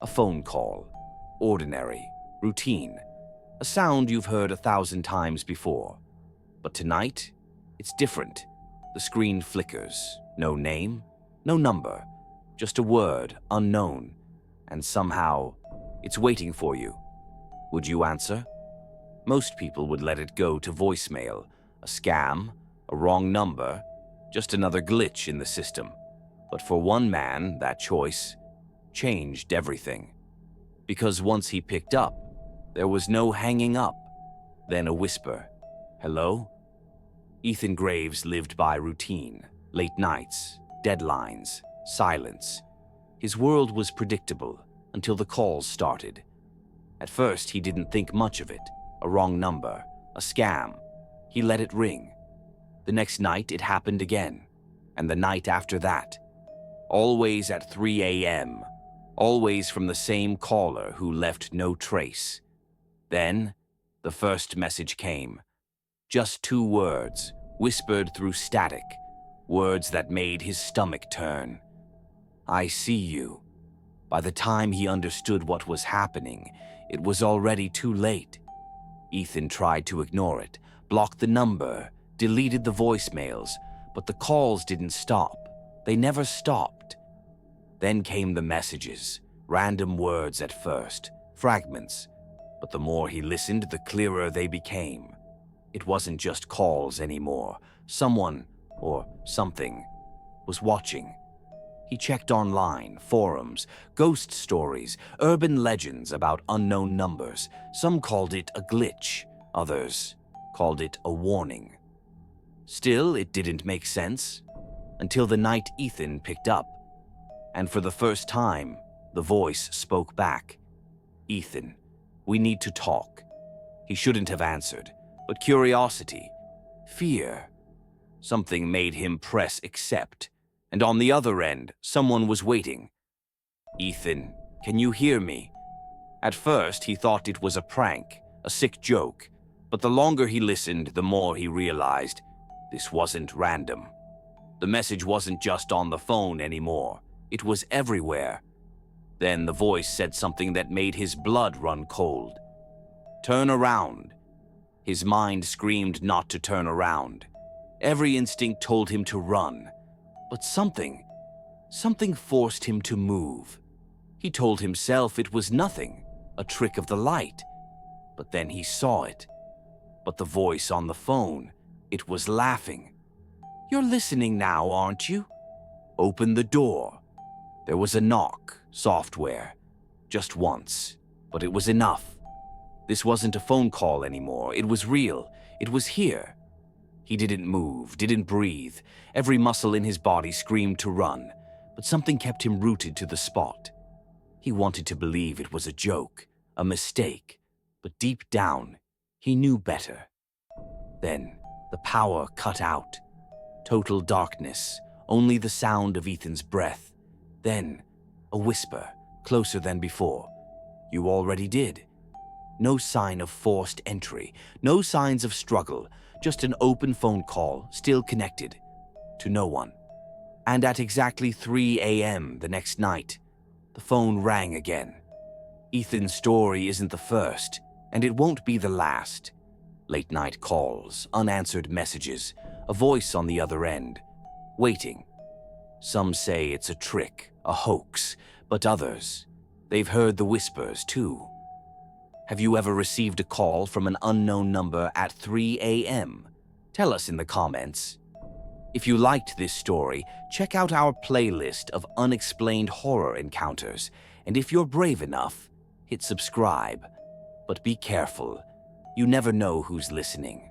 A phone call. Ordinary. Routine. A sound you've heard 1,000 times before. But tonight, it's different. The screen flickers. No name, no number. Just a word, unknown. And somehow, it's waiting for you. Would you answer? Most people would let it go to voicemail. A scam, a wrong number, just another glitch in the system. But for one man, that choice changed everything. Because once he picked up, there was no hanging up. Then a whisper. Hello? Ethan Graves lived by routine. Late nights, deadlines, silence. His world was predictable until the calls started. At first, he didn't think much of it. A wrong number, a scam. He let it ring. The next night, it happened again. And the night after that. Always at 3 a.m. Always from the same caller who left no trace. Then, the first message came. Just 2 words, whispered through static. Words that made his stomach turn. I see you. By the time he understood what was happening, it was already too late. Ethan tried to ignore it, blocked the number, deleted the voicemails, but the calls didn't stop. They never stopped. Then came the messages, random words at first, fragments. But the more he listened, the clearer they became. It wasn't just calls anymore. Someone, or something, was watching. He checked online, forums, ghost stories, urban legends about unknown numbers. Some called it a glitch, others called it a warning. Still, it didn't make sense, until the night Ethan picked up. And for the first time, the voice spoke back. Ethan, we need to talk. He shouldn't have answered, but curiosity, fear, something made him press accept. And on the other end, someone was waiting. Ethan, can you hear me? At first, he thought it was a prank, a sick joke. But the longer he listened, the more he realized this wasn't random. The message wasn't just on the phone anymore. It was everywhere. Then the voice said something that made his blood run cold. Turn around. His mind screamed not to turn around. Every instinct told him to run. But something forced him to move. He told himself it was nothing, a trick of the light. But then he saw it. But the voice on the phone, it was laughing. You're listening now, aren't you? Open the door. There was a knock, software. Just once, but it was enough. This wasn't a phone call anymore. It was real. It was here. He didn't move, didn't breathe. Every muscle in his body screamed to run, but something kept him rooted to the spot. He wanted to believe it was a joke, a mistake, but deep down, he knew better. Then, the power cut out. Total darkness, only the sound of Ethan's breath. Then, a whisper, closer than before. You already did. No sign of forced entry, no signs of struggle, just an open phone call, still connected. To no one. And at exactly 3 a.m. the next night, the phone rang again. Ethan's story isn't the first, and it won't be the last. Late night calls, unanswered messages, a voice on the other end, waiting. Some say it's a trick, a hoax, but others, they've heard the whispers too. Have you ever received a call from an unknown number at 3 a.m.? Tell us in the comments. If you liked this story, check out our playlist of unexplained horror encounters, and if you're brave enough, hit subscribe. But be careful, you never know who's listening.